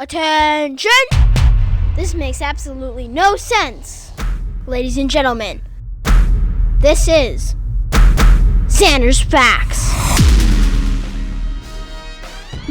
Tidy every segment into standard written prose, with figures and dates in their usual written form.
Attention! This makes absolutely no sense. Ladies and gentlemen, this is Zander's Facts.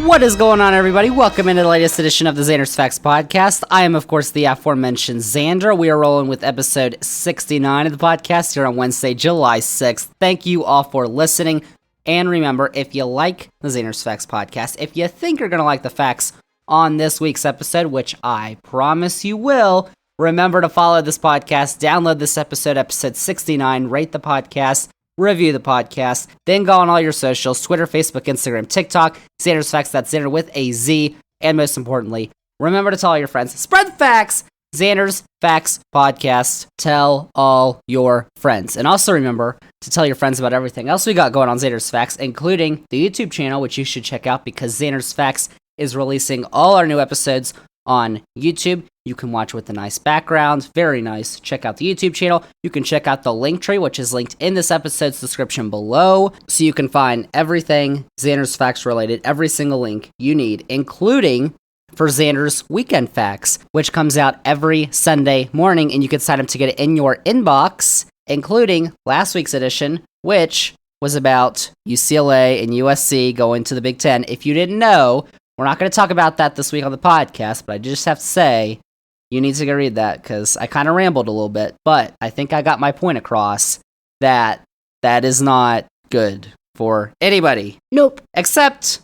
What is going on, everybody? Welcome into the latest edition of the Zander's Facts podcast. I am, of course, the aforementioned Zander. We are rolling with episode 69 of the podcast here on Wednesday, July 6th. Thank you all for listening. And remember, if you like the Zander's Facts podcast, if you think you're going to like the facts on this week's episode, which I promise you will, remember to follow this podcast, download this episode 69, rate the podcast, review the podcast, then go on all your socials, Twitter, Facebook, Instagram, TikTok, Zander's Facts, that's Zander with a Z, and most importantly, remember to tell all your friends, spread the facts, Zander's Facts Podcast, tell all your friends. And also remember to tell your friends about everything else we got going on Zander's Facts, including the YouTube channel, which you should check out because Zander's Facts is releasing all our new episodes on YouTube. You can watch with a nice background, very nice. Check out the YouTube channel. You can check out the link tree, which is linked in this episode's description below, so you can find everything Zander's Facts related, every single link you need, including for Zander's Weekend Facts, which comes out every Sunday morning, and you can sign up to get it in your inbox, including last week's edition, which was about UCLA and USC going to the Big Ten. If you didn't know, we're not going to talk about that this week on the podcast, but I just have to say, you need to go read that, because I kind of rambled a little bit, but I think I got my point across that that is not good for anybody. Nope. Except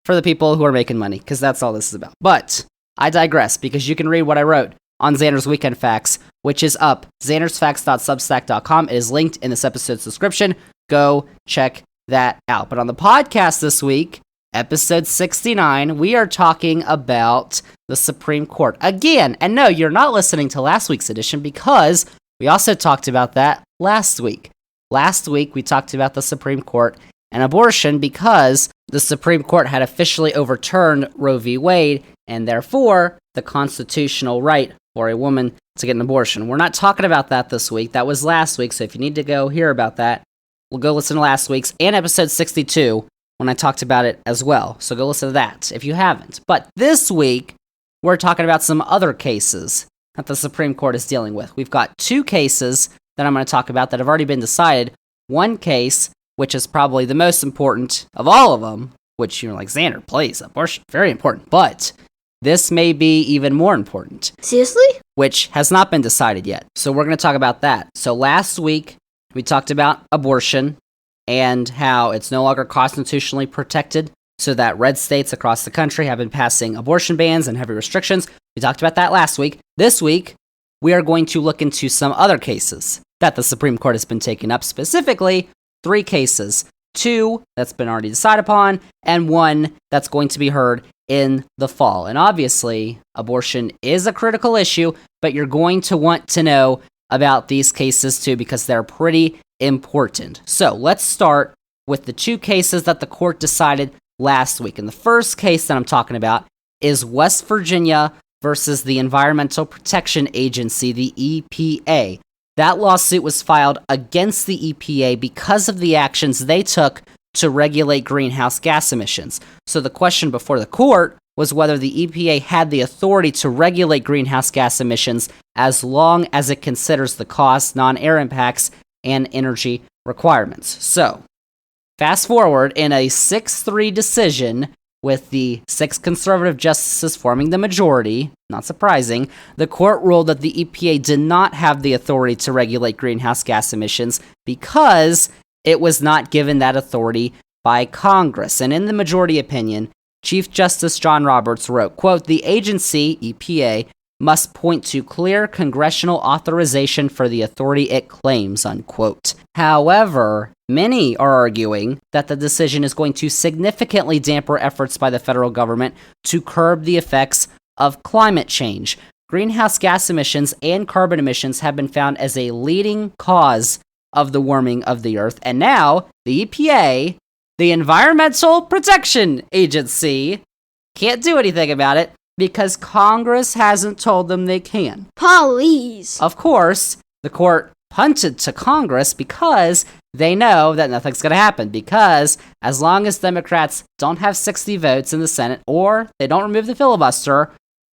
for the people who are making money, because that's all this is about. But I digress, because you can read what I wrote on Zander's Weekend Facts, which is up, zandersfacts.substack.com. It is linked in this episode's description. Go check that out. But on the podcast this week, episode 69, we are talking about the Supreme Court. Again, and no, you're not listening to last week's edition because we also talked about that last week. Last week, we talked about the Supreme Court and abortion because the Supreme Court had officially overturned Roe v. Wade and therefore the constitutional right for a woman to get an abortion. We're not talking about that this week. That was last week, so if you need to go hear about that, we'll go listen to last week's and episode 62 when I talked about it as well. So go listen to that if you haven't. But this week, we're talking about some other cases that the Supreme Court is dealing with. We've got two cases that I'm going to talk about that have already been decided. One case, which is probably the most important of all of them, which you're like, Zander, please, abortion, very important. But this may be even more important. Seriously? Which has not been decided yet. So we're going to talk about that. So last week, we talked about abortion and how it's no longer constitutionally protected, so that red states across the country have been passing abortion bans and heavy restrictions. We talked about that last week. This week, we are going to look into some other cases that the Supreme Court has been taking up, specifically 3 cases, 2 that's been already decided upon, and 1 that's going to be heard in the fall. And obviously, abortion is a critical issue, but you're going to want to know about these cases too, because they're pretty important. So let's start with the 2 cases that the court decided last week. And the first case that I'm talking about is West Virginia versus the Environmental Protection Agency, the EPA. That lawsuit was filed against the EPA because of the actions they took to regulate greenhouse gas emissions. So the question before the court was whether the EPA had the authority to regulate greenhouse gas emissions as long as it considers the cost, non-air impacts, and energy requirements. So, fast forward, in a 6-3 decision, with the 6 conservative justices forming the majority, not surprising, the court ruled that the EPA did not have the authority to regulate greenhouse gas emissions because it was not given that authority by Congress. And in the majority opinion, Chief Justice John Roberts wrote, quote, "The agency, EPA, must point to clear congressional authorization for the authority it claims," unquote. However, many are arguing that the decision is going to significantly dampen efforts by the federal government to curb the effects of climate change. Greenhouse gas emissions and carbon emissions have been found as a leading cause of the warming of the earth, and now the EPA, the Environmental Protection Agency, can't do anything about it because Congress hasn't told them they can. Please. Of course, the court punted to Congress because they know that nothing's going to happen. Because as long as Democrats don't have 60 votes in the Senate or they don't remove the filibuster,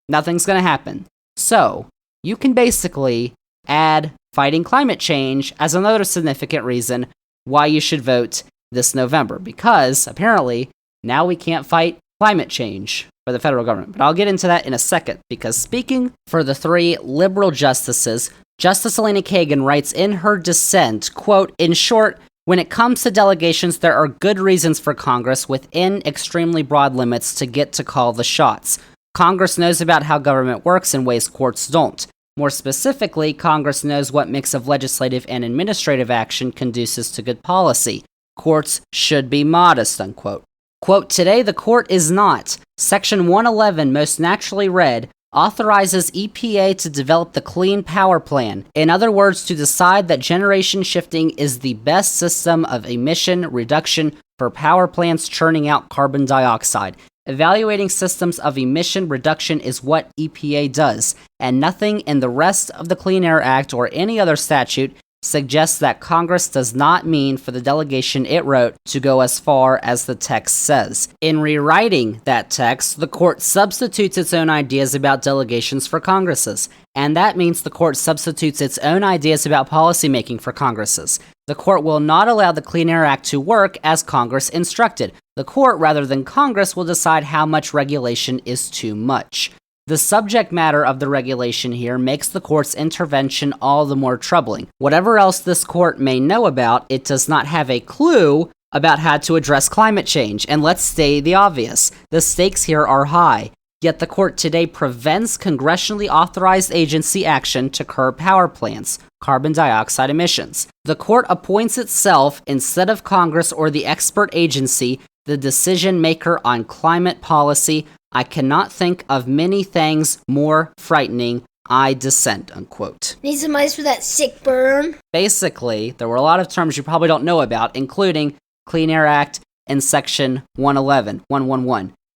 nothing's going to happen. So you can basically add fighting climate change as another significant reason why you should vote this November. Because apparently now we can't fight climate change for the federal government. But I'll get into that in a second, because speaking for the 3 liberal justices, Justice Elena Kagan writes in her dissent, quote, "In short, when it comes to delegations, there are good reasons for Congress within extremely broad limits to get to call the shots. Congress knows about how government works in ways courts don't. More specifically, Congress knows what mix of legislative and administrative action conduces to good policy. Courts should be modest," unquote. Quote, "Today the court is not. Section 111, most naturally read, authorizes EPA to develop the Clean Power Plan. In other words, to decide that generation shifting is the best system of emission reduction for power plants churning out carbon dioxide. Evaluating systems of emission reduction is what EPA does, and nothing in the rest of the Clean Air Act or any other statute suggests that Congress does not mean for the delegation it wrote to go as far as the text says. In rewriting that text, the court substitutes its own ideas about delegations for Congresses, and that means the court substitutes its own ideas about policymaking for Congresses. The court will not allow the Clean Air Act to work as Congress instructed. The court, rather than Congress, will decide how much regulation is too much. The subject matter of the regulation here makes the court's intervention all the more troubling. Whatever else this court may know about, it does not have a clue about how to address climate change. And let's state the obvious. The stakes here are high. Yet the court today prevents congressionally authorized agency action to curb power plants' carbon dioxide emissions. The court appoints itself, instead of Congress or the expert agency, the decision maker on climate policy. I cannot think of many things more frightening. I dissent," unquote. Need some ice for that sick burn? Basically, there were a lot of terms you probably don't know about, including Clean Air Act and Section 111.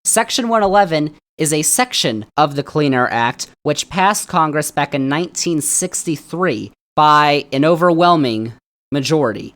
Section 111 is a section of the Clean Air Act which passed Congress back in 1963 by an overwhelming majority.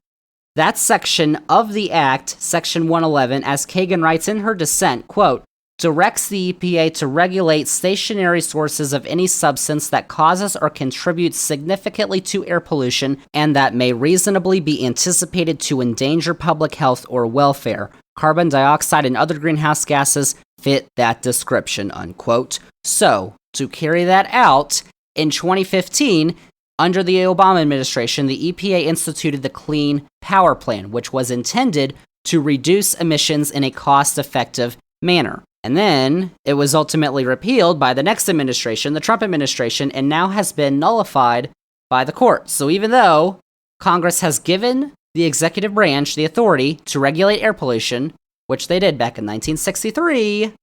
That section of the Act, Section 111, as Kagan writes in her dissent, quote, "directs the EPA to regulate stationary sources of any substance that causes or contributes significantly to air pollution and that may reasonably be anticipated to endanger public health or welfare. Carbon dioxide and other greenhouse gases fit that description," unquote. So, to carry that out, in 2015, under the Obama administration, the EPA instituted the Clean Power Plan, which was intended to reduce emissions in a cost-effective manner. And then it was ultimately repealed by the next administration, the Trump administration, and now has been nullified by the court. So even though Congress has given the executive branch the authority to regulate air pollution, which they did back in 1963,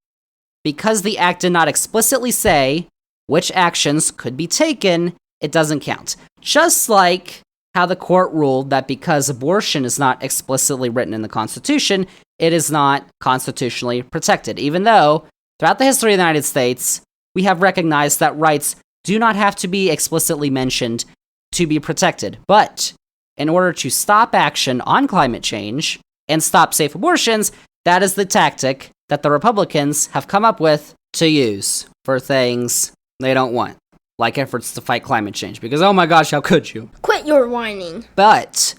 because the act did not explicitly say which actions could be taken, it doesn't count. Just like how the court ruled that because abortion is not explicitly written in the Constitution, it is not constitutionally protected, even though throughout the history of the United States, we have recognized that rights do not have to be explicitly mentioned to be protected. But in order to stop action on climate change and stop safe abortions, that is the tactic that the Republicans have come up with to use for things they don't want, like efforts to fight climate change, because oh my gosh, how could you? Quit your whining. But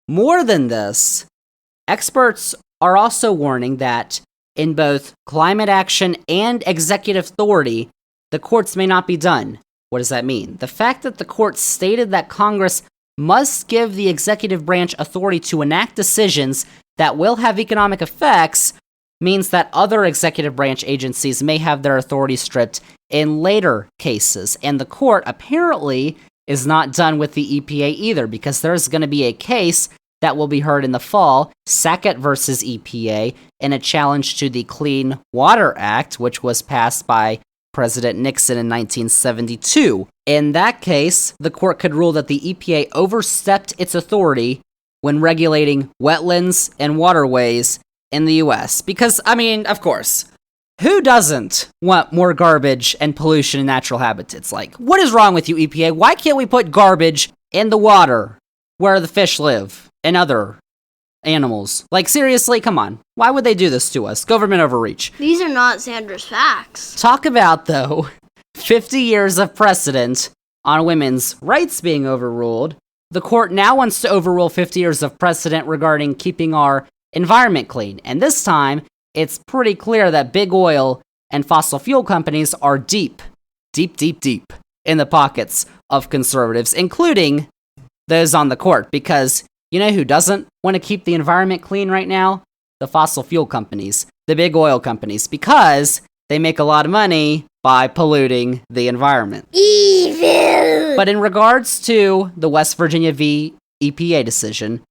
more than this, experts are also warning that in both climate action and executive authority, the courts may not be done. What does that mean? The fact that the court stated that Congress must give the executive branch authority to enact decisions that will have economic effects means that other executive branch agencies may have their authority stripped in later cases. And the court apparently is not done with the EPA either, because there's going to be a case that will be heard in the fall, Sackett versus EPA, in a challenge to the Clean Water Act, which was passed by President Nixon in 1972. In that case, the court could rule that the EPA overstepped its authority when regulating wetlands and waterways in the U.S. Because, I mean, of course, who doesn't want more garbage and pollution in natural habitats? Like, what is wrong with you, EPA? Why can't we put garbage in the water where the fish live and other animals? Like, seriously, come on. Why would they do this to us? Government overreach. These are not Zander's facts. Talk about, though, 50 years of precedent on women's rights being overruled. The court now wants to overrule 50 years of precedent regarding keeping our environment clean. And this time, it's pretty clear that big oil and fossil fuel companies are deep in the pockets of conservatives, including those on the court. Because you know who doesn't want to keep the environment clean right now? The fossil fuel companies, the big oil companies, because they make a lot of money by polluting the environment. Evil! But in regards to the West Virginia v. EPA decision,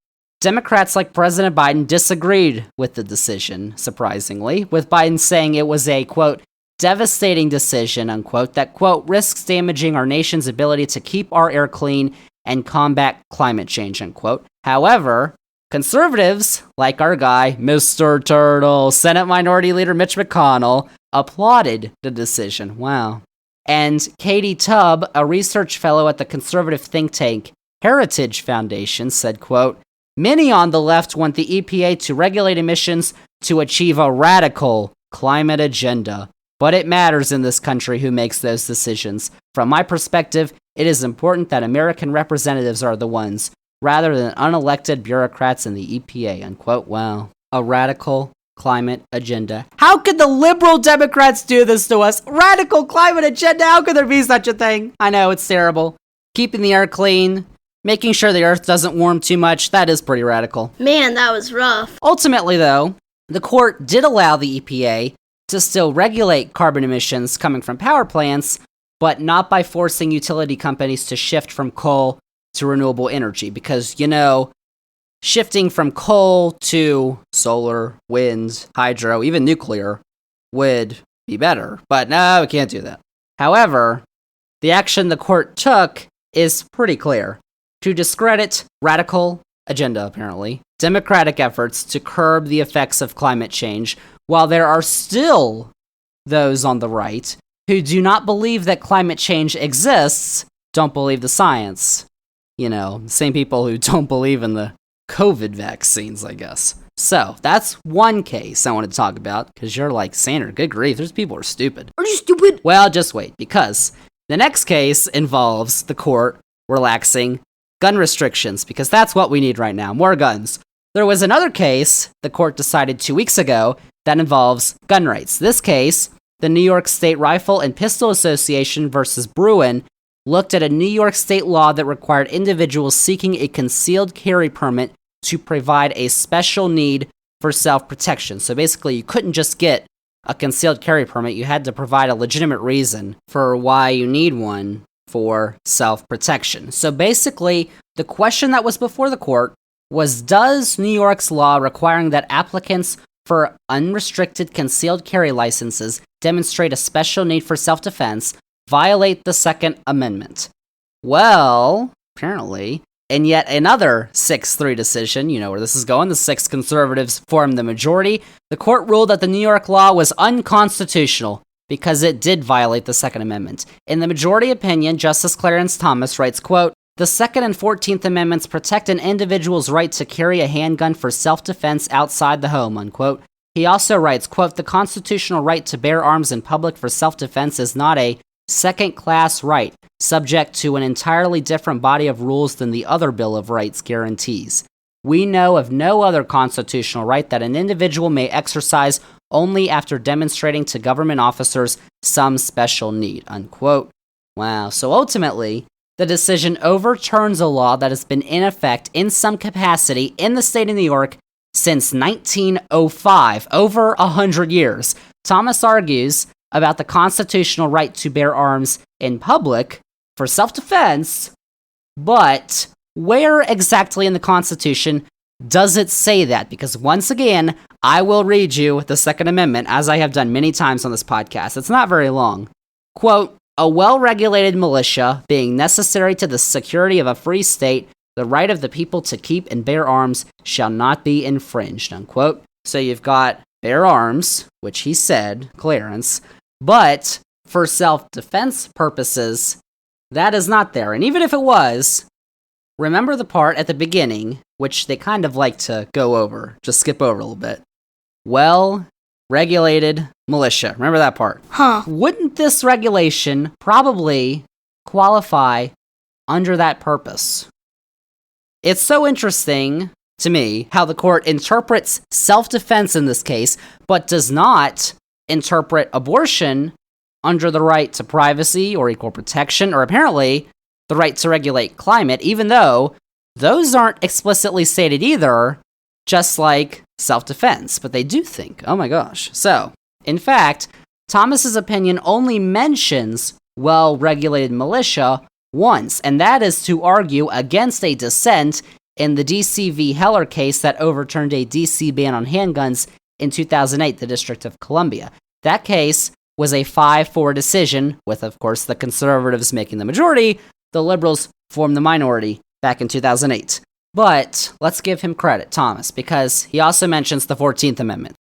Democrats like President Biden disagreed with the decision, surprisingly, with Biden saying it was a, quote, devastating decision, unquote, that, quote, risks damaging our nation's ability to keep our air clean and combat climate change, unquote. However, conservatives, like our guy, Mr. Turtle, Senate Minority Leader Mitch McConnell, applauded the decision. Wow. And Katie Tubb, a research fellow at the conservative think tank Heritage Foundation, said, quote, many on the left want the EPA to regulate emissions to achieve a radical climate agenda. But it matters in this country who makes those decisions. From my perspective, it is important that American representatives are the ones, rather than unelected bureaucrats in the EPA, unquote. Wow. A radical climate agenda. How could the liberal Democrats do this to us? Radical climate agenda? How could there be such a thing? I know, it's terrible. Keeping the air clean, making sure the earth doesn't warm too much, that is pretty radical. Man, that was rough. Ultimately, though, the court did allow the EPA to still regulate carbon emissions coming from power plants, but not by forcing utility companies to shift from coal to renewable energy. Because, you know, shifting from coal to solar, wind, hydro, even nuclear would be better. But no, we can't do that. However, the action the court took is pretty clear. To discredit radical agenda, apparently, Democratic efforts to curb the effects of climate change, while there are still those on the right who do not believe that climate change exists, don't believe the science. You know, same people who don't believe in the COVID vaccines, I guess. So, that's one case I want to talk about, because you're like, Sander, good grief, those people are stupid. Are you stupid? Well, just wait, because the next case involves the court relaxing gun restrictions, because that's what we need right now, more guns. There was another case the court decided 2 weeks ago that involves gun rights. This case, the New York State Rifle and Pistol Association versus Bruin, looked at a New York state law that required individuals seeking a concealed carry permit to provide a special need for self-protection. So basically, you couldn't just get a concealed carry permit, you had to provide a legitimate reason for why you need one for self-protection. So basically, the question that was before the court was, does New York's law requiring that applicants for unrestricted concealed carry licenses demonstrate a special need for self-defense violate the Second Amendment? Well, apparently, in yet another 6-3 decision, you know where this is going, the 6 conservatives formed the majority, the court ruled that the New York law was unconstitutional because it did violate the Second Amendment. In the majority opinion, Justice Clarence Thomas writes, quote, the Second and 14th Amendments protect an individual's right to carry a handgun for self-defense outside the home, unquote. He also writes, quote, the constitutional right to bear arms in public for self-defense is not a second-class right, subject to an entirely different body of rules than the other Bill of Rights guarantees. We know of no other constitutional right that an individual may exercise only after demonstrating to government officers some special need, unquote. Wow, so ultimately, the decision overturns a law that has been in effect in some capacity in the state of New York since 1905, over 100 years. Thomas argues about the constitutional right to bear arms in public for self-defense, but where exactly in the Constitution does it say that? Because once again, I will read you the Second Amendment, as I have done many times on this podcast. It's not very long. Quote, a well-regulated militia being necessary to the security of a free state, the right of the people to keep and bear arms shall not be infringed, unquote. So you've got bear arms, which he said, Clarence, but for self-defense purposes, that is not there. And even if it was, remember the part at the beginning, which they kind of like to go over, just skip over a little bit. Well-regulated militia. Remember that part? Huh. Wouldn't this regulation probably qualify under that purpose? It's so interesting to me how the court interprets self-defense in this case, but does not interpret abortion under the right to privacy or equal protection, or apparently the right to regulate climate, even though those aren't explicitly stated either, just like self-defense. But they do think, oh my gosh. So, in fact, Thomas's opinion only mentions well-regulated militia once, and that is to argue against a dissent in the D.C. v. Heller case that overturned a D.C. ban on handguns in 2008, the District of Columbia. That case was a 5-4 decision, with, of course, the conservatives making the majority. The liberals formed the minority back in 2008. But let's give him credit, Thomas, because he also mentions the 14th Amendment.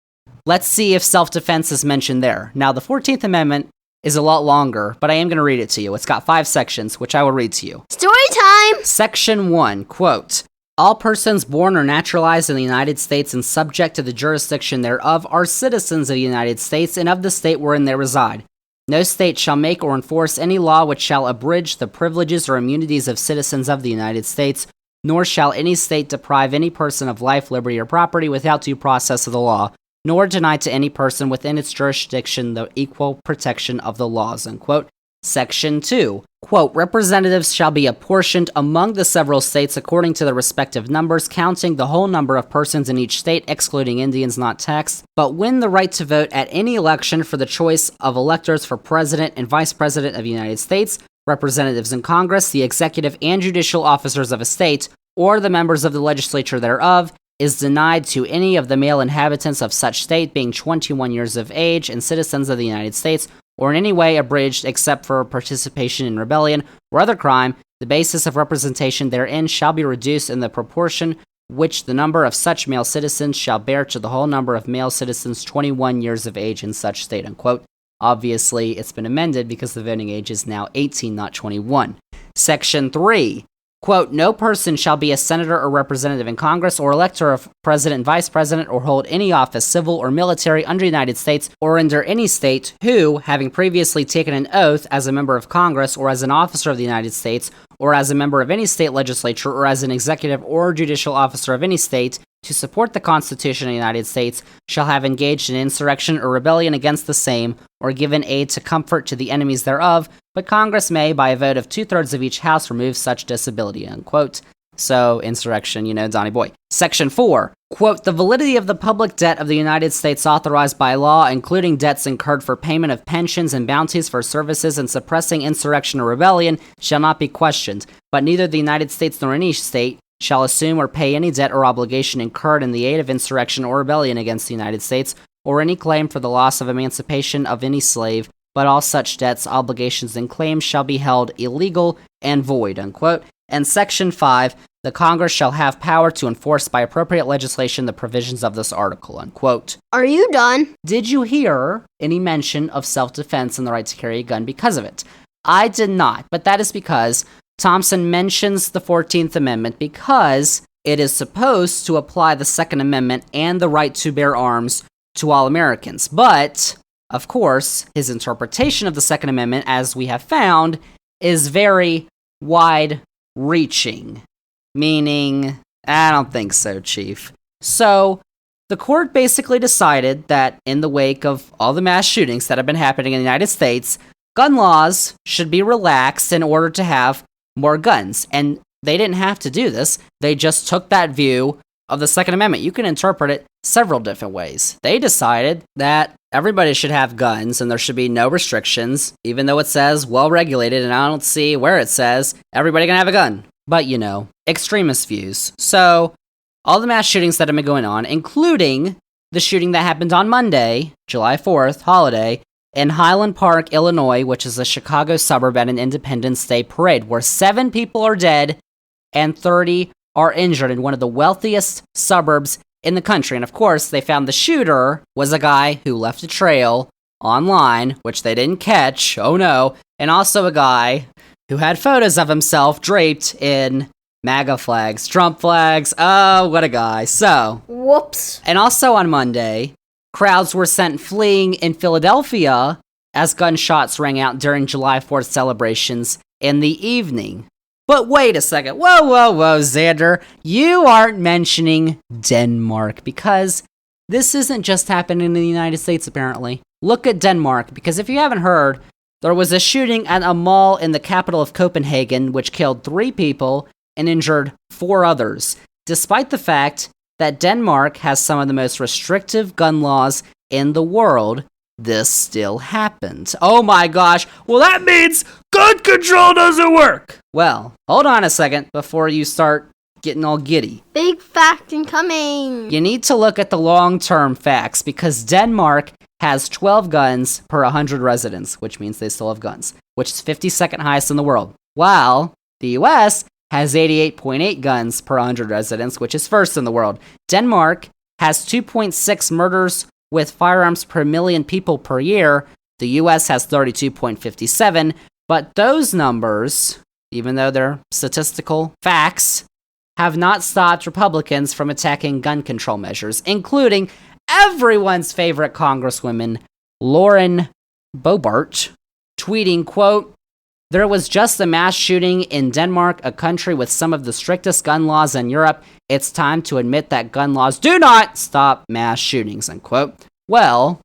Let's see if self-defense is mentioned there. Now, the 14th Amendment is a lot longer, but I am going to read it to you. It's got 5 sections, which I will read to you. Story time! Section 1, quote, all persons born or naturalized in the United States and subject to the jurisdiction thereof are citizens of the United States and of the state wherein they reside. No state shall make or enforce any law which shall abridge the privileges or immunities of citizens of the United States, nor shall any state deprive any person of life, liberty, or property without due process of the law, nor deny to any person within its jurisdiction the equal protection of the laws, unquote. Section 2, quote, representatives shall be apportioned among the several states according to their respective numbers, counting the whole number of persons in each state, excluding Indians not taxed, but when the right to vote at any election for the choice of electors for President and Vice President of the United States, representatives in Congress, the executive and judicial officers of a state, or the members of the legislature thereof, is denied to any of the male inhabitants of such state being 21 years of age and citizens of the United States, or in any way abridged except for participation in rebellion or other crime, the basis of representation therein shall be reduced in the proportion which the number of such male citizens shall bear to the whole number of male citizens 21 years of age in such state, unquote. Obviously, it's been amended because the voting age is now 18, not 21. Section 3, quote, no person shall be a senator or representative in Congress or elector of president and vice president or hold any office, civil or military, under the United States or under any state who, having previously taken an oath as a member of Congress or as an officer of the United States or as a member of any state legislature or as an executive or judicial officer of any state to support the Constitution of the United States, shall have engaged in insurrection or rebellion against the same, or given aid to comfort to the enemies thereof, but Congress may, by a vote of 2/3 of each house, remove such disability, unquote. So, insurrection, Donny Boy. Section 4, quote, the validity of the public debt of the United States authorized by law, including debts incurred for payment of pensions and bounties for services in suppressing insurrection or rebellion, shall not be questioned, but neither the United States nor any state shall assume or pay any debt or obligation incurred in the aid of insurrection or rebellion against the United States, or any claim for the loss of emancipation of any slave, but all such debts, obligations, and claims shall be held illegal and void, unquote. And Section 5, the Congress shall have power to enforce by appropriate legislation the provisions of this article, unquote. Are you done? Did you hear any mention of self-defense and the right to carry a gun because of it? I did not, but that is because Thompson mentions the 14th Amendment because it is supposed to apply the Second Amendment and the right to bear arms to all Americans. But, of course, his interpretation of the Second Amendment, as we have found, is very wide-reaching. Meaning, I don't think so, Chief. So, the court basically decided that in the wake of all the mass shootings that have been happening in the United States, gun laws should be relaxed in order to have more guns. And they didn't have to do this. They just took that view of the Second Amendment. You can interpret it several different ways. They decided that everybody should have guns and there should be no restrictions, even though it says well-regulated, and I don't see where it says everybody can have a gun. But, extremist views. So, all the mass shootings that have been going on, including the shooting that happened on Monday, July 4th, holiday, in Highland Park, Illinois, which is a Chicago suburb at an Independence Day parade, where 7 people are dead and 30 are injured in one of the wealthiest suburbs in the country. And of course, they found the shooter was a guy who left a trail online, which they didn't catch, oh no, and also a guy who had photos of himself draped in MAGA flags, Trump flags. Oh, what a guy. So, Whoops. and also on Monday, crowds were sent fleeing in Philadelphia as gunshots rang out during July 4th celebrations in the evening. But wait a second. Whoa, Zander. You aren't mentioning Denmark because this isn't just happening in the United States, apparently. Look at Denmark, because if you haven't heard, there was a shooting at a mall in the capital of Copenhagen which killed 3 people and injured 4 others, despite the fact that Denmark has some of the most restrictive gun laws in the world. This still happened. Oh my gosh, well that means gun control doesn't work! Well, hold on a second before you start getting all giddy. Big fact incoming. You need to look at the long-term facts, because Denmark has 12 guns per 100 residents, which means they still have guns, which is 52nd highest in the world, while the US has 88.8 guns per 100 residents, which is first in the world. Denmark has 2.6 murders with firearms per million people per year. The US has 32.57, but those numbers, even though they're statistical facts, have not stopped Republicans from attacking gun control measures, including everyone's favorite Congresswoman, Lauren Boebert, tweeting, quote, "There was just a mass shooting in Denmark, a country with some of the strictest gun laws in Europe. It's time to admit that gun laws do not stop mass shootings," unquote. Well,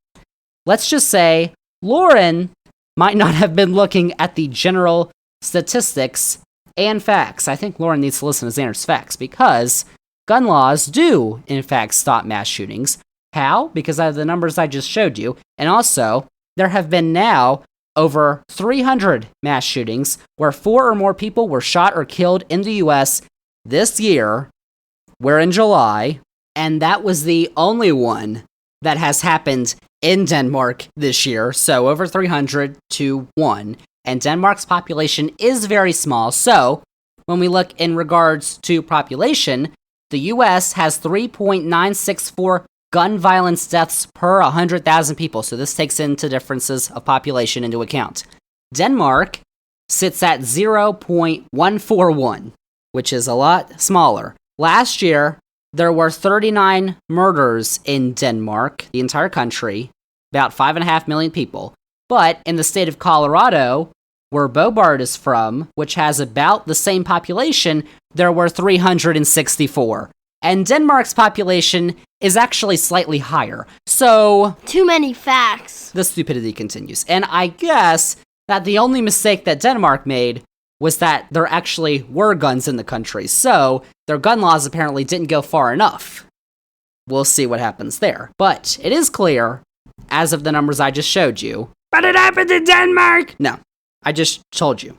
let's just say Lauren might not have been looking at the general statistics and facts. I think Lauren needs to listen to Zander's facts, because gun laws do, in fact, stop mass shootings. How? Because of the numbers I just showed you. And also, there have been now over 300 mass shootings where 4 or more people were shot or killed in the US this year. We're in July, and that was the only one that has happened in Denmark this year. So over 300 to 1. And Denmark's population is very small. So when we look in regards to population, the US has 3.964 gun violence deaths per 100,000 people. So this takes into differences of population into account. Denmark sits at 0.141, which is a lot smaller. Last year, there were 39 murders in Denmark, the entire country, about 5.5 million people. But in the state of Colorado, where Boebert is from, which has about the same population, there were 364. And Denmark's population is actually slightly higher. So Too many facts. the stupidity continues. And I guess that the only mistake that Denmark made was that there actually were guns in the country. So their gun laws apparently didn't go far enough. We'll see what happens there. But it is clear, as of the numbers I just showed you, but it happened in Denmark! No, I just told you.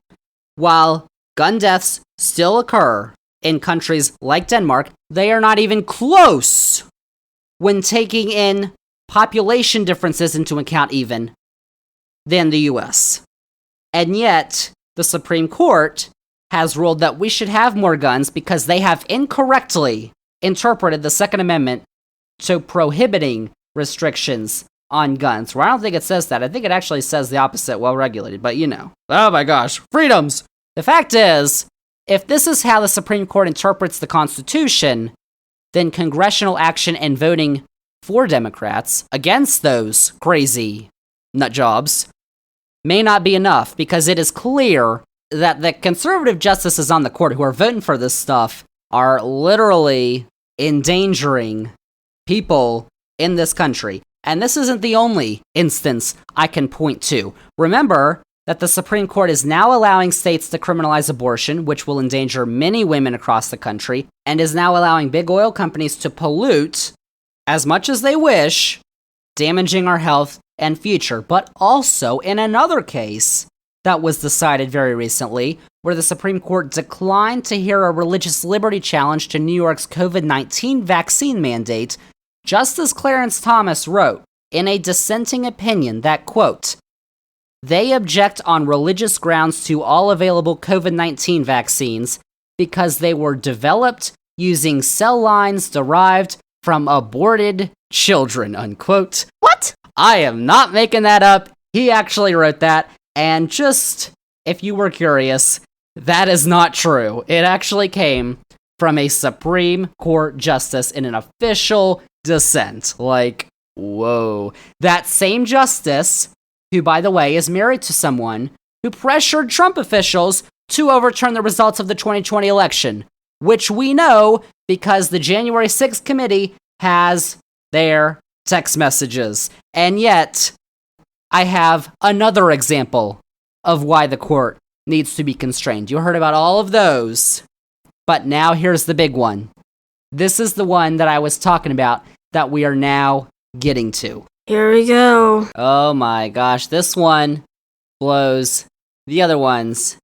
While gun deaths still occur in countries like Denmark, they are not even close when taking in population differences into account even than the US. And yet, the Supreme Court has ruled that we should have more guns because they have incorrectly interpreted the Second Amendment to prohibiting restrictions on guns. Where I don't think it says that. I think it actually says the opposite, well regulated, but you know. Oh my gosh, freedoms! The fact is, if this is how the Supreme Court interprets the Constitution, then congressional action and voting for Democrats against those crazy nut jobs may not be enough, because it is clear that the conservative justices on the court who are voting for this stuff are literally endangering people in this country. And this isn't the only instance I can point to. Remember that the Supreme Court is now allowing states to criminalize abortion, which will endanger many women across the country, and is now allowing big oil companies to pollute as much as they wish, damaging our health and future. But also, in another case that was decided very recently, where the Supreme Court declined to hear a religious liberty challenge to New York's COVID-19 vaccine mandate, Justice Clarence Thomas wrote in a dissenting opinion that, quote, "They object on religious grounds to all available COVID-19 vaccines because they were developed using cell lines derived from aborted children, unquote. What? I am not making that up. He actually wrote that. And just, if you were curious, that is not true. It actually came from a Supreme Court justice in an official dissent. Like, whoa. That same justice, who, by the way, is married to someone who pressured Trump officials to overturn the results of the 2020 election, which we know because the January 6th committee has their text messages. And yet, I have another example of why the court needs to be constrained. You heard about all of those, but now here's the big one. This is the one that I was talking about that we are now getting to. Here we go. Oh my gosh, this one blows the other ones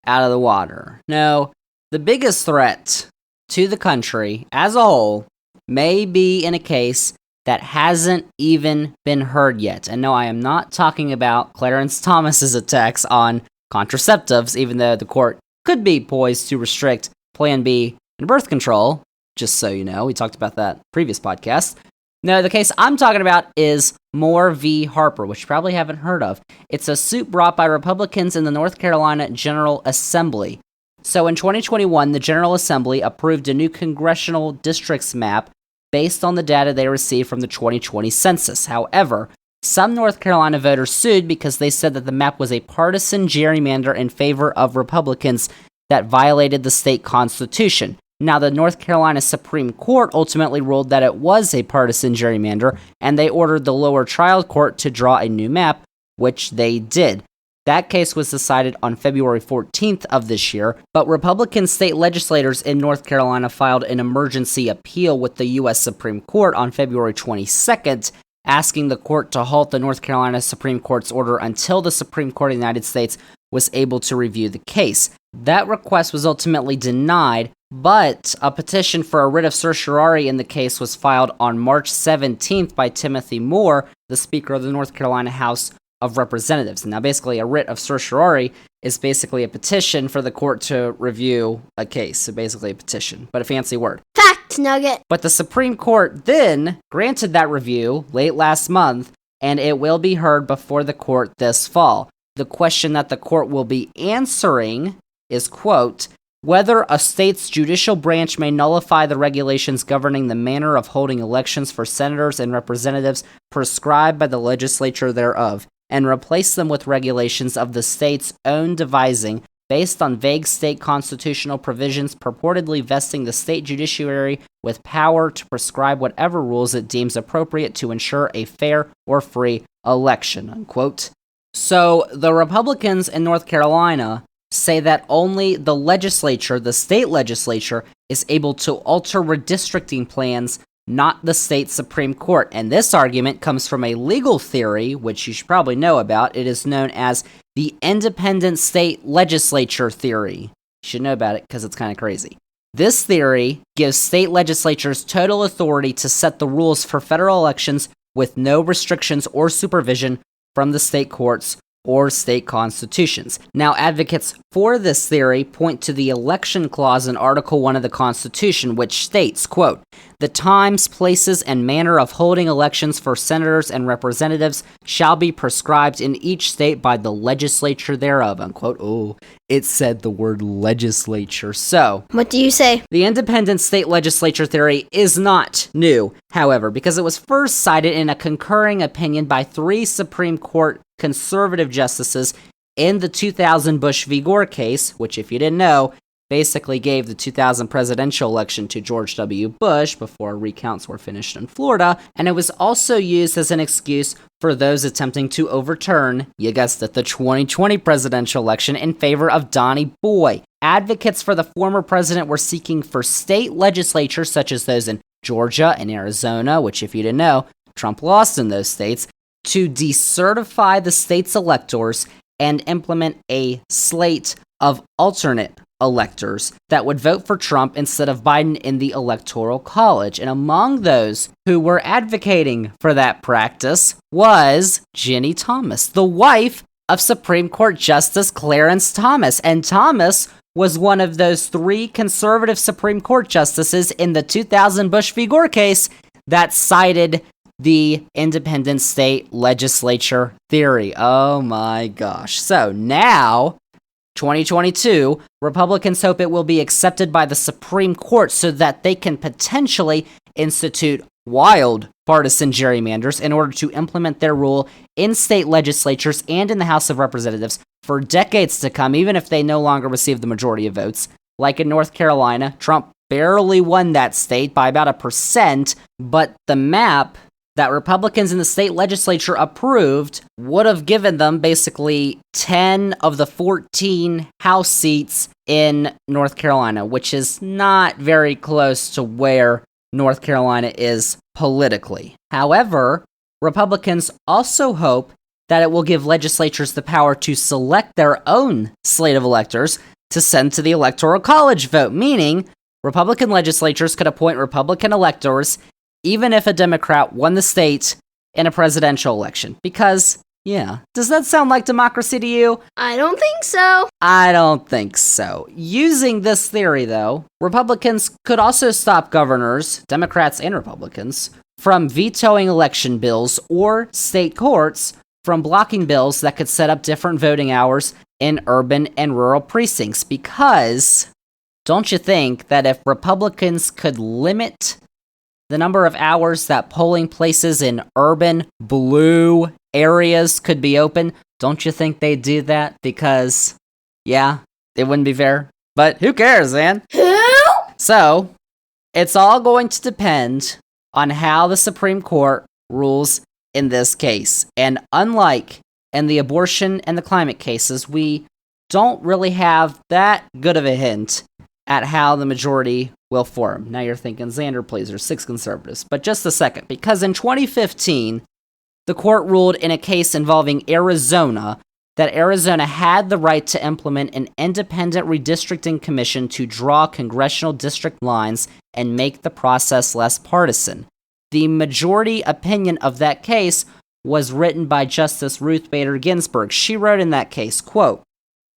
out of the water. No, the biggest threat to the country as a whole may be in a case that hasn't even been heard yet. And no, I am not talking about Clarence Thomas's attacks on contraceptives, even though the court could be poised to restrict Plan B and birth control, just so you know. We talked about that previous podcast. No, the case I'm talking about is Moore v. Harper, which you probably haven't heard of. It's a suit brought by Republicans in the North Carolina General Assembly. So in 2021, the General Assembly approved a new congressional districts map based on the data they received from the 2020 census. However, some North Carolina voters sued because they said that the map was a partisan gerrymander in favor of Republicans that violated the state constitution. Now, the North Carolina Supreme Court ultimately ruled that it was a partisan gerrymander, and they ordered the lower trial court to draw a new map, which they did. That case was decided on February 14th of this year, but Republican state legislators in North Carolina filed an emergency appeal with the U.S. Supreme Court on February 22nd, asking the court to halt the North Carolina Supreme Court's order until the Supreme Court of the United States was able to review the case. That request was ultimately denied, but a petition for a writ of certiorari in the case was filed on March 17th by Timothy Moore, the Speaker of the North Carolina House of Representatives. Now, basically, a writ of certiorari is basically a petition for the court to review a case. So basically a petition, but a fancy word. Fact nugget. But the Supreme Court then granted that review late last month, and it will be heard before the court this fall. The question that the court will be answering is, quote, whether a state's judicial branch may nullify the regulations governing the manner of holding elections for senators and representatives prescribed by the legislature thereof, and replace them with regulations of the state's own devising based on vague state constitutional provisions purportedly vesting the state judiciary with power to prescribe whatever rules it deems appropriate to ensure a fair or free election, unquote. So the Republicans in North Carolina say that only the legislature, the state legislature, is able to alter redistricting plans, not the state Supreme Court. And this argument comes from a legal theory, which you should probably know about. It is known as the independent state legislature theory. You should know about it because it's kind of crazy. This theory gives state legislatures total authority to set the rules for federal elections with no restrictions or supervision from the state courts or state constitutions. Now, advocates for this theory point to the election clause in Article 1 of the Constitution, which states, quote, the times, places, and manner of holding elections for senators and representatives shall be prescribed in each state by the legislature thereof, unquote. Oh, it said the word legislature. So, What do you say? the independent state legislature theory is not new, however, because it was first cited in a concurring opinion by 3 Supreme Court conservative justices in the 2000 Bush v. Gore case, which, if you didn't know, basically gave the 2000 presidential election to George W. Bush before recounts were finished in Florida, and it was also used as an excuse for those attempting to overturn, you guessed it, the 2020 presidential election in favor of Donnie Boy. Advocates for the former president were seeking for state legislatures such as those in Georgia and Arizona, which, if you didn't know, Trump lost in those states, to decertify the state's electors and implement a slate of alternate electors that would vote for Trump instead of Biden in the Electoral College. And among those who were advocating for that practice was Ginny Thomas, the wife of Supreme Court Justice Clarence Thomas. And Thomas was one of those 3 conservative Supreme Court justices in the 2000 Bush v. Gore case that cited the independent state legislature theory. Oh my gosh. So now, 2022, Republicans hope it will be accepted by the Supreme Court so that they can potentially institute wild partisan gerrymanders in order to implement their rule in state legislatures and in the House of Representatives for decades to come, even if they no longer receive the majority of votes. Like in North Carolina, Trump barely won that state by about 1%, but the map that Republicans in the state legislature approved would have given them basically 10 of the 14 House seats in North Carolina, which is not very close to where North Carolina is politically. However, Republicans also hope that it will give legislatures the power to select their own slate of electors to send to the Electoral College vote, meaning Republican legislatures could appoint Republican electors even if a Democrat won the state in a presidential election. Because, yeah, does that sound like democracy to you? I don't think so. I don't think so. Using this theory, though, Republicans could also stop governors, Democrats and Republicans, from vetoing election bills or state courts from blocking bills that could set up different voting hours in urban and rural precincts. Because, don't you think that if Republicans could limit the number of hours that polling places in urban blue areas could be open, don't you think they'd do that? Because, yeah, it wouldn't be fair. But who cares, man? Who? So, it's all going to depend on how the Supreme Court rules in this case. And unlike in the abortion and the climate cases, we don't really have that good of a hint at how the majority will form. Now you're thinking, Zander, please, there's 6 conservatives. But just a second, because in 2015, the court ruled in a case involving Arizona that Arizona had the right to implement an independent redistricting commission to draw congressional district lines and make the process less partisan. The majority opinion of that case was written by Justice Ruth Bader Ginsburg. She wrote in that case, quote,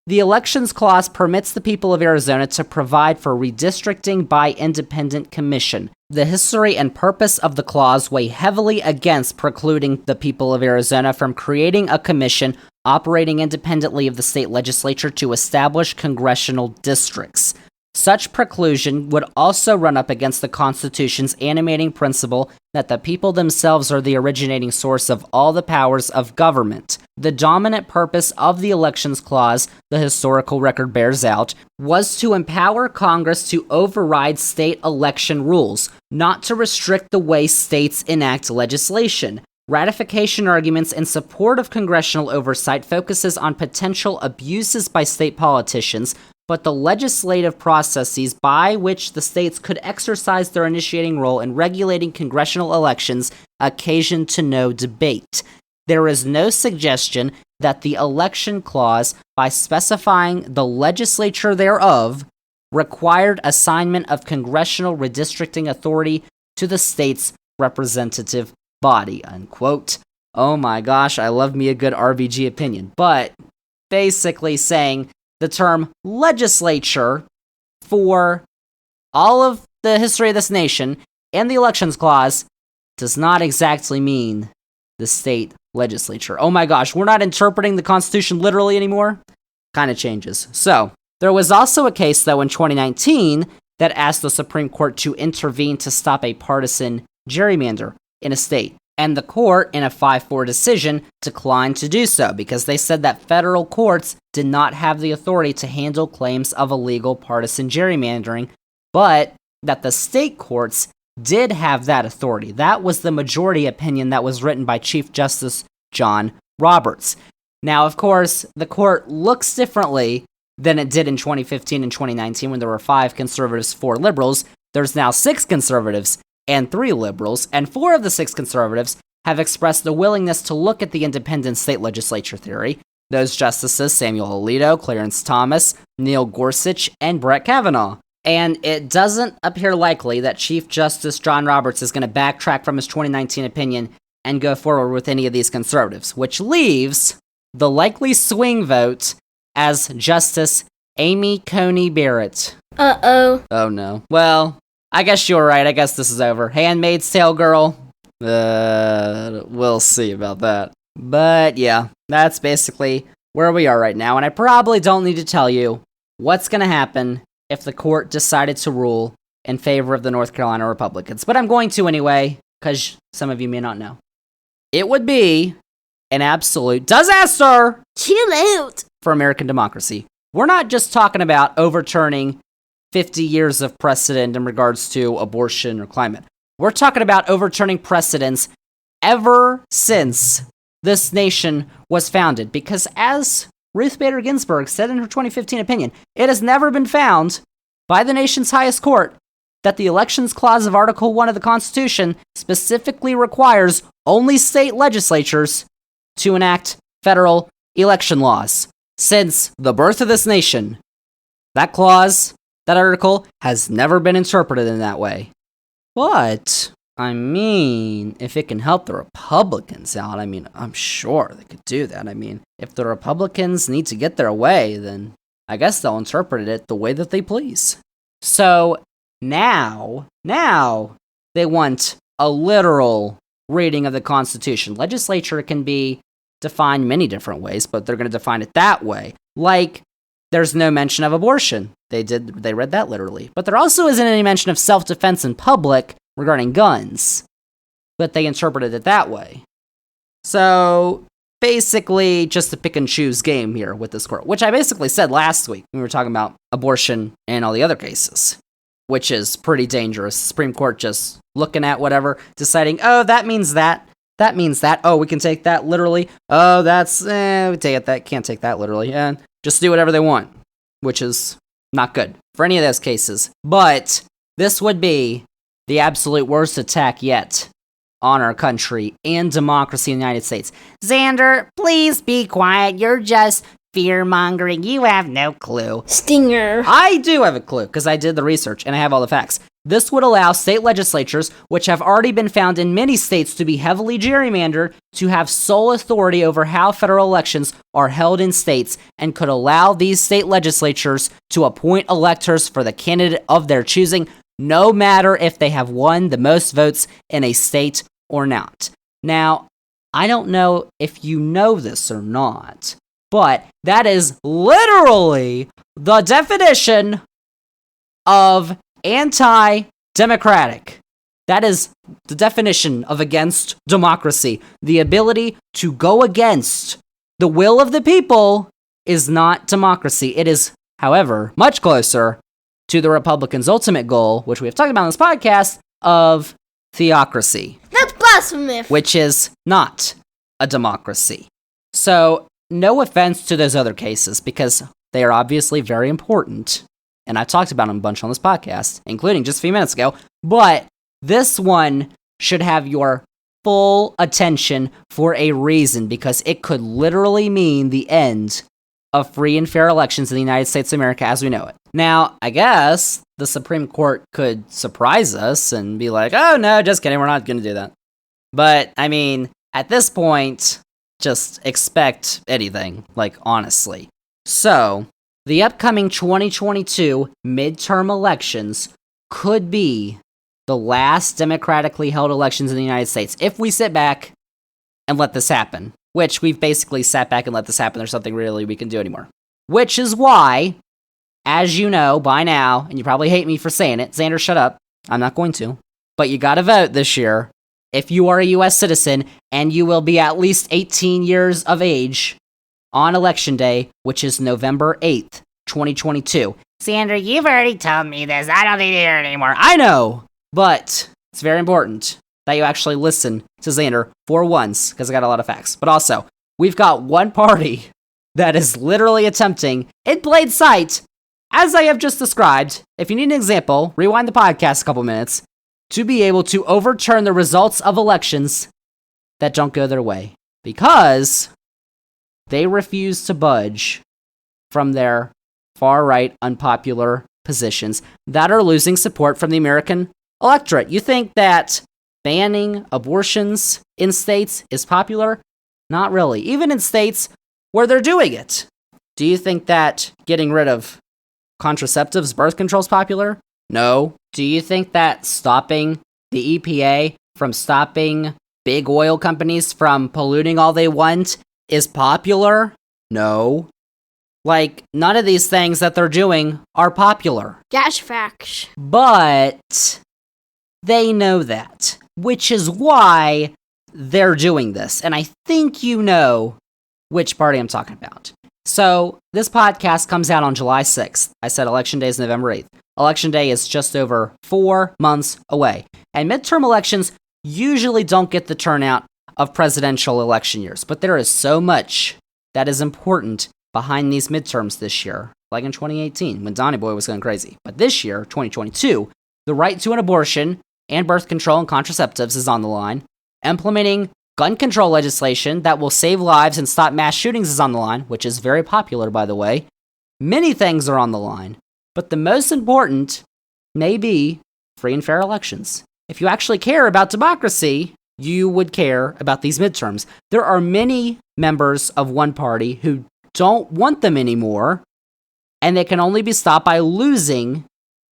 "The Elections Clause permits the people of Arizona to provide for redistricting by independent commission. The history and purpose of the clause weigh heavily against precluding the people of Arizona from creating a commission operating independently of the state legislature to establish congressional districts. Such preclusion would also run up against the Constitution's animating principle that the people themselves are the originating source of all the powers of government. The dominant purpose of the Elections Clause, the historical record bears out, was to empower Congress to override state election rules, not to restrict the way states enact legislation. Ratification arguments in support of congressional oversight focuses on potential abuses by state politicians, but the legislative processes by which the states could exercise their initiating role in regulating congressional elections occasion to no debate. There is no suggestion that the Election Clause, by specifying the legislature thereof, required assignment of congressional redistricting authority to the state's representative body," unquote. Oh my gosh, I love me a good RBG opinion. But basically saying the term legislature for all of the history of this nation and the Elections Clause does not exactly mean the state legislature. Oh my gosh, we're not interpreting the Constitution literally anymore? Kind of changes. So, there was also a case, though, in 2019 that asked the Supreme Court to intervene to stop a partisan gerrymander in a state. And the court, in a 5-4 decision, declined to do so because they said that federal courts did not have the authority to handle claims of illegal partisan gerrymandering, but that the state courts did have that authority. That was the majority opinion that was written by Chief Justice John Roberts. Now, of course, the court looks differently than it did in 2015 and 2019 when there were 5 conservatives, 4 liberals. There's now 6 conservatives and 3 liberals, and 4 of the 6 conservatives have expressed the willingness to look at the independent state legislature theory. Those justices, Samuel Alito, Clarence Thomas, Neil Gorsuch, and Brett Kavanaugh. And it doesn't appear likely that Chief Justice John Roberts is going to backtrack from his 2019 opinion and go forward with any of these conservatives, which leaves the likely swing vote as Justice Amy Coney Barrett. Uh-oh. Oh no. Well, I guess you're right. I guess this is over. Handmaid's Tale girl. We'll see about that. But yeah, that's basically where we are right now. And I probably don't need to tell you what's going to happen if the court decided to rule in favor of the North Carolina Republicans. But I'm going to anyway, because some of you may not know. It would be an absolute disaster. Chill out. For American democracy. We're not just talking about overturning 50 years of precedent in regards to abortion or climate. We're talking about overturning precedents ever since this nation was founded. Because as Ruth Bader Ginsburg said in her 2015 opinion, it has never been found by the nation's highest court that the Elections Clause of Article 1 of the Constitution specifically requires only state legislatures to enact federal election laws. Since the birth of this nation, that clause, that article, has never been interpreted in that way. But, I mean, if it can help the Republicans out, I mean, I'm sure they could do that. I mean, if the Republicans need to get their way, then I guess they'll interpret it the way that they please. So, now, they want a literal reading of the Constitution. Legislature can be defined many different ways, but they're going to define it that way. Like, there's no mention of abortion. They read that literally. But there also isn't any mention of self-defense in public regarding guns. But they interpreted it that way. So, basically, just a pick and choose game here with this court, which I basically said last week when we were talking about abortion and all the other cases, which is pretty dangerous. The Supreme Court just looking at whatever, deciding, oh, that means that. That means that. Oh, we can take that literally. Oh, that's, we take it, that can't take that literally. And just do whatever they want, which is not good for any of those cases. But this would be the absolute worst attack yet on our country and democracy in the United States. Zander, please be quiet. You're just fear-mongering. You have no clue. Stinger. I do have a clue, because I did the research and I have all the facts. This would allow state legislatures, which have already been found in many states to be heavily gerrymandered, to have sole authority over how federal elections are held in states, and could allow these state legislatures to appoint electors for the candidate of their choosing, no matter if they have won the most votes in a state or not. Now, I don't know if you know this or not, but that is literally the definition of anti-democratic. That is the definition of against democracy. The ability to go against the will of the people is not democracy. It is, however, much closer to the Republicans' ultimate goal, which we have talked about on this podcast, of theocracy. That's blasphemous. Which is not a democracy. So, no offense to those other cases, because they are obviously very important. And I've talked about them a bunch on this podcast, including just a few minutes ago. But this one should have your full attention for a reason, because it could literally mean the end of free and fair elections in the United States of America as we know it. Now, I guess the Supreme Court could surprise us and be like, oh no, just kidding, we're not going to do that. But, I mean, at this point, just expect anything, like, honestly. So, the upcoming 2022 midterm elections could be the last democratically held elections in the United States if we sit back and let this happen. Which we've basically sat back and let this happen. There's nothing really we can do anymore. Which is why, as you know by now, and you probably hate me for saying it, Zander, shut up. I'm not going to. But you gotta vote this year if you are a U.S. citizen, and you will be at least 18 years of age on Election Day, which is November 8th, 2022. Zander, you've already told me this. I don't need to hear it anymore. I know, but it's very important that you actually listen to Zander for once, because I got a lot of facts. But also, we've got one party that is literally attempting, in plain sight, as I have just described, if you need an example, rewind the podcast a couple minutes, to be able to overturn the results of elections that don't go their way. Because they refuse to budge from their far-right, unpopular positions that are losing support from the American electorate. You think that banning abortions in states is popular? Not really. Even in states where they're doing it. Do you think that getting rid of contraceptives, birth control is popular? No. Do you think that stopping the EPA from stopping big oil companies from polluting all they want is popular? No. Like, none of these things that they're doing are popular. That's facts. But they know that, which is why they're doing this. And I think you know which party I'm talking about. So, this podcast comes out on July 6th. I said Election Day is November 8th. Election Day is just over 4 months away. And midterm elections usually don't get the turnout of presidential election years. But there is so much that is important behind these midterms this year, like in 2018 when Donny Boy was going crazy. But this year, 2022, the right to an abortion and birth control and contraceptives is on the line. Implementing gun control legislation that will save lives and stop mass shootings is on the line, which is very popular, by the way. Many things are on the line, but the most important may be free and fair elections. If you actually care about democracy, you would care about these midterms. There are many members of one party who don't want them anymore, and they can only be stopped by losing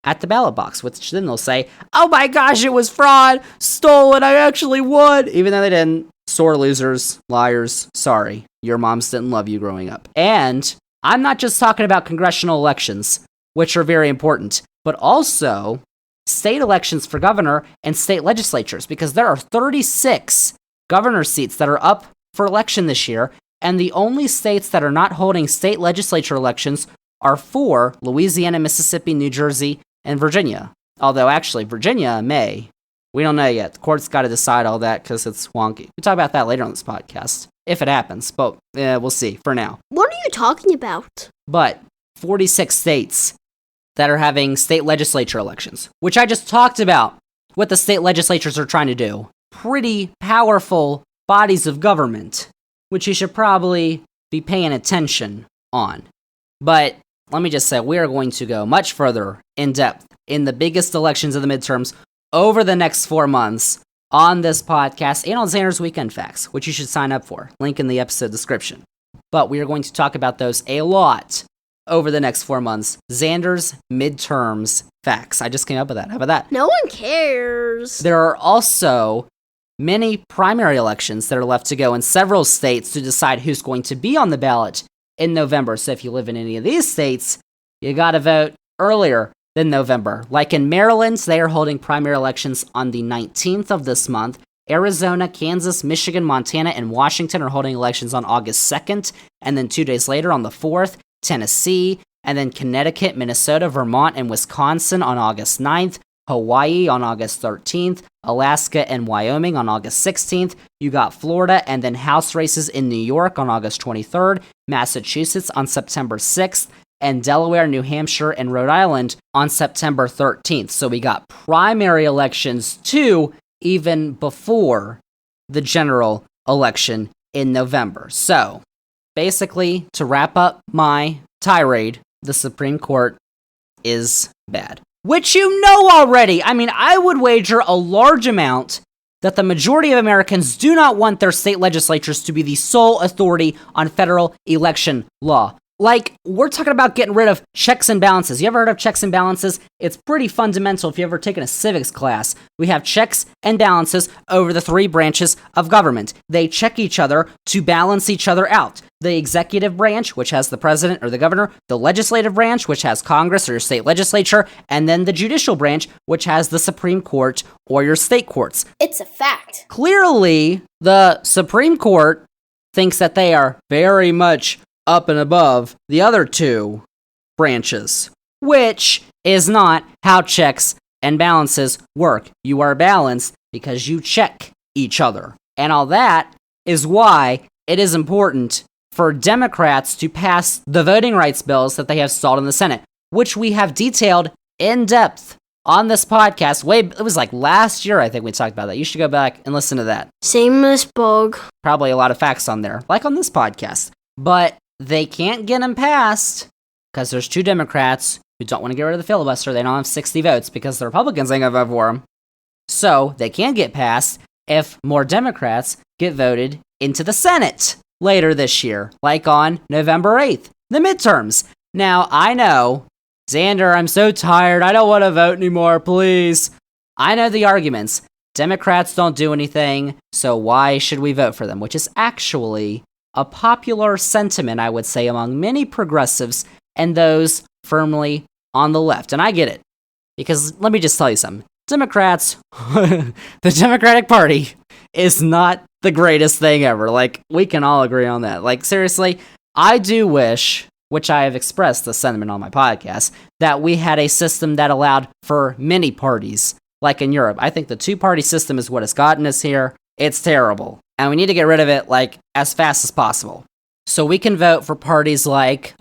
at the ballot box, which then they'll say, oh my gosh, it was fraud, stolen, I actually won, even though they didn't. Sore losers, liars, sorry, your moms didn't love you growing up. And I'm not just talking about congressional elections, which are very important, but also state elections for governor and state legislatures, because there are 36 governor seats that are up for election this year, and the only states that are not holding state legislature elections are 4: Louisiana, Mississippi, New Jersey, and Virginia. Although, actually, Virginia may. We don't know yet. The court's got to decide all that because it's wonky. We'll talk about that later on this podcast, if it happens, but we'll see for now. What are you talking about? But 46 states that are having state legislature elections, which I just talked about what the state legislatures are trying to do. Pretty powerful bodies of government, which you should probably be paying attention on. But let me just say, we are going to go much further in depth in the biggest elections of the midterms over the next 4 months on this podcast and on Zander's Weekend Facts, which you should sign up for. Link in the episode description. But we are going to talk about those a lot over the next 4 months. Zander's Midterms Facts. I just came up with that. How about that? No one cares. There are also many primary elections that are left to go in several states to decide who's going to be on the ballot in November. So if you live in any of these states, you gotta vote earlier than November. Like in Maryland, they are holding primary elections on the 19th of this month. Arizona, Kansas, Michigan, Montana, and Washington are holding elections on August 2nd, and then 2 days later on the 4th, Tennessee, and then Connecticut, Minnesota, Vermont, and Wisconsin on August 9th, Hawaii on August 13th, Alaska and Wyoming on August 16th. You got Florida, and then House races in New York on August 23rd, Massachusetts on September 6th, and Delaware, New Hampshire, and Rhode Island on September 13th. So we got primary elections too, even before the general election in November. So, basically, to wrap up my tirade, the Supreme Court is bad. Which you know already. I mean, I would wager a large amount that the majority of Americans do not want their state legislatures to be the sole authority on federal election law. Like, we're talking about getting rid of checks and balances. You ever heard of checks and balances? It's pretty fundamental if you've ever taken a civics class. We have checks and balances over the 3 branches of government. They check each other to balance each other out. The executive branch, which has the president or the governor, the legislative branch, which has Congress or your state legislature, and then the judicial branch, which has the Supreme Court or your state courts. It's a fact. Clearly, the Supreme Court thinks that they are very much up and above the other 2 branches, which is not how checks and balances work. You are balanced because you check each other. And all that is why it is important for Democrats to pass the voting rights bills that they have stalled in the Senate, which we have detailed in depth on this podcast. It was like last year, I think we talked about that. You should go back and listen to that. Shameless bug. Probably a lot of facts on there, like on this podcast. But they can't get them passed because there's 2 Democrats who don't want to get rid of the filibuster. They don't have 60 votes because the Republicans ain't gonna vote for them. So they can get passed if more Democrats get voted into the Senate later this year, like on November 8th, the midterms. Now, I know Zander, I'm so tired. I don't want to vote anymore, please. I know the arguments. Democrats don't do anything, so why should we vote for them? Which is actually a popular sentiment, I would say, among many progressives and those firmly on the left. And I get it. Because let me just tell you something. Democrats, the Democratic Party is not the greatest thing ever. Like, we can all agree on that. Like, seriously, I do wish, which I have expressed the sentiment on my podcast, that we had a system that allowed for many parties, like in Europe. I think the two-party system is what has gotten us here. It's terrible. And we need to get rid of it, like, as fast as possible. So we can vote for parties like,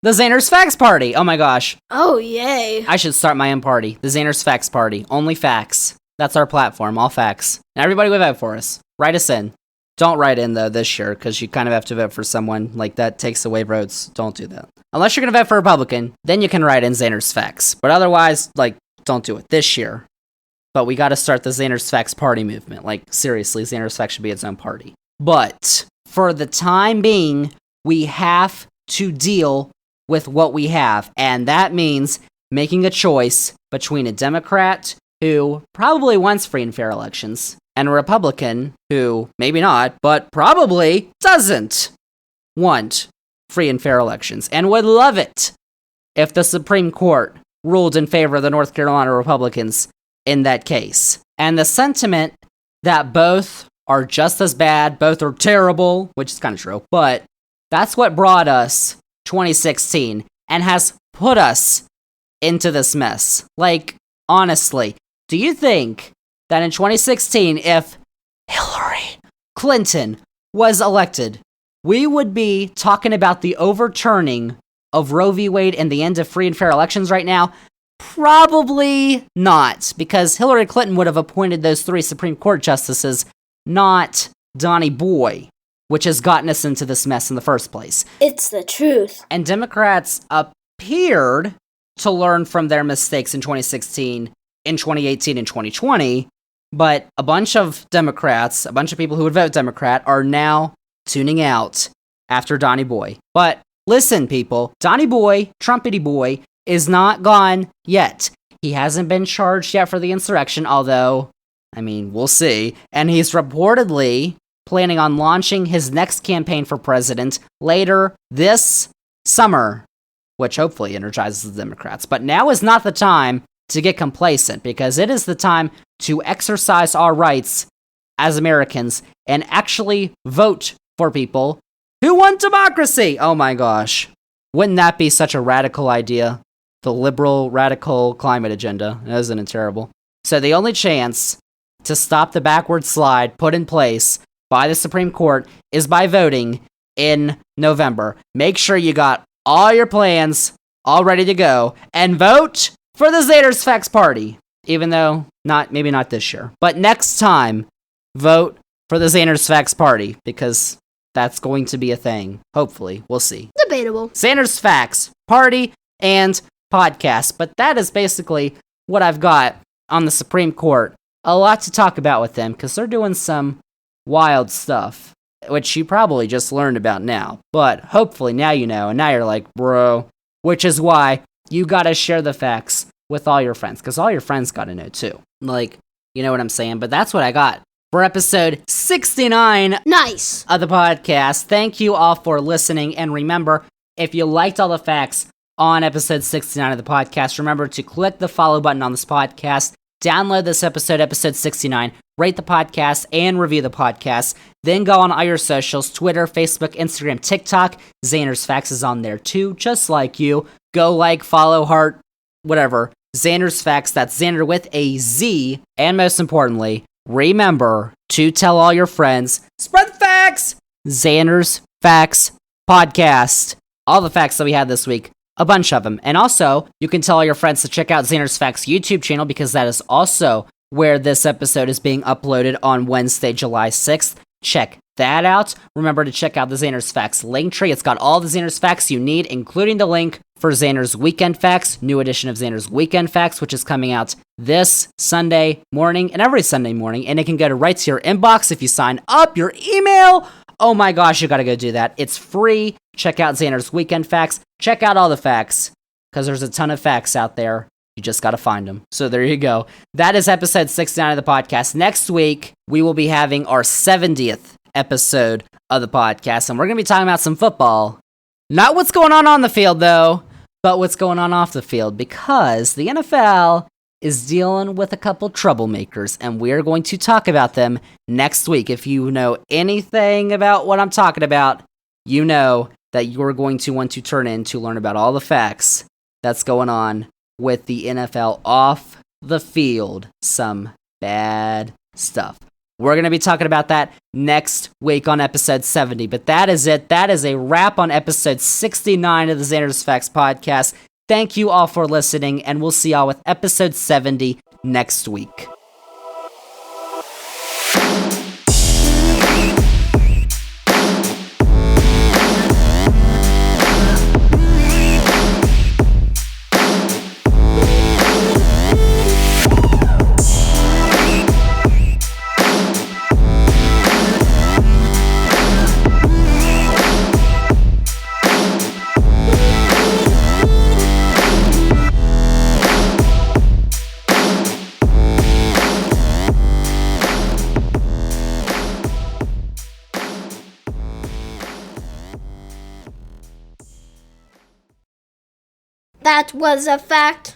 the Zander's Facts Party. Oh my gosh. Oh, yay. I should start my own party. The Zander's Facts Party. Only facts. That's our platform. All facts. And everybody will vote for us. Write us in. Don't write in, though, this year, because you kind of have to vote for someone like that takes away votes. Don't do that. Unless you're going to vote for a Republican, then you can write in Zander's Facts. But otherwise, like, don't do it this year. But we got to start the Zander's Facts Party movement. Like, seriously, Zander's Facts should be its own party. But for the time being, we have to deal with what we have, and that means making a choice between a Democrat who probably wants free and fair elections and a Republican who, maybe not, but probably doesn't want free and fair elections and would love it if the Supreme Court ruled in favor of the North Carolina Republicans in that case. And the sentiment that both are just as bad, both are terrible, which is kind of true, but that's what brought us 2016 and has put us into this mess. Like, honestly, do you think that in 2016, if Hillary Clinton was elected, we would be talking about the overturning of Roe v. Wade and the end of free and fair elections right now? Probably not, because Hillary Clinton would have appointed those 3 Supreme Court justices, not Donnie Boy, which has gotten us into this mess in the first place. It's the truth. And Democrats appeared to learn from their mistakes in 2016, in 2018, and 2020, but a bunch of Democrats, a bunch of people who would vote Democrat, are now tuning out after Donnie Boy. But listen, people, Donnie Boy, Trumpety Boy, is not gone yet. He hasn't been charged yet for the insurrection, although, I mean, we'll see. And he's reportedly planning on launching his next campaign for president later this summer, which hopefully energizes the Democrats. But now is not the time to get complacent, because it is the time to exercise our rights as Americans and actually vote for people who want democracy. Oh my gosh. Wouldn't that be such a radical idea? The liberal, radical climate agenda. Isn't it terrible? So the only chance to stop the backward slide put in place by the Supreme Court is by voting in November. Make sure you got all your plans all ready to go and vote for the Zander's Facts Party. Even though maybe not this year, but next time, vote for the Zander's Facts Party, because that's going to be a thing. Hopefully, we'll see. Debatable. Zander's Facts Party and podcast, but that is basically what I've got on the Supreme Court. A lot to talk about with them, because they're doing some wild stuff, which you probably just learned about now, but hopefully now you know, and now you're like, bro, which is why you gotta share the facts with all your friends, because all your friends gotta know too. Like, you know what I'm saying? But that's what I got for episode 69 Nice. of the podcast. Thank you all for listening, and remember, if you liked all the facts on episode 69 of the podcast, remember to click the follow button on this podcast, download this episode 69, rate the podcast, and review the podcast. Then go on all your socials, Twitter, Facebook, Instagram, TikTok. Zander's Facts is on there too, just like you. Go like, follow, heart, whatever. Zander's Facts, that's Zander with a Z. And most importantly, remember to tell all your friends, spread the facts! Zander's Facts Podcast. All the facts that we had this week. A bunch of them. And also, you can tell all your friends to check out Zander's Facts YouTube channel, because that is also where this episode is being uploaded on Wednesday, July 6th. Check that out. Remember to check out the Zander's Facts link tree. It's got all the Zander's Facts you need, including the link for Zander's Weekend Facts, new edition of Zander's Weekend Facts, which is coming out this Sunday morning and every Sunday morning. And it can go right to your inbox if you sign up your email. Oh my gosh, you gotta go do that. It's free. Check out Zander's Weekend Facts. Check out all the facts. because there's a ton of facts out there. You just got to find them. So there you go. That is episode 69 of the podcast. Next week, we will be having our 70th episode of the podcast, and we're going to be talking about some football. Not what's going on the field, though, but what's going on off the field, because the NFL is dealing with a couple troublemakers, and we're going to talk about them next week. If you know anything about what I'm talking about, you know that you're going to want to turn in to learn about all the facts that's going on with the NFL off the field. Some bad stuff. We're going to be talking about that next week on episode 70. But that is it. That is a wrap on episode 69 of the Zander's Facts podcast. Thank you all for listening, and we'll see y'all with episode 70 next week. That was a fact.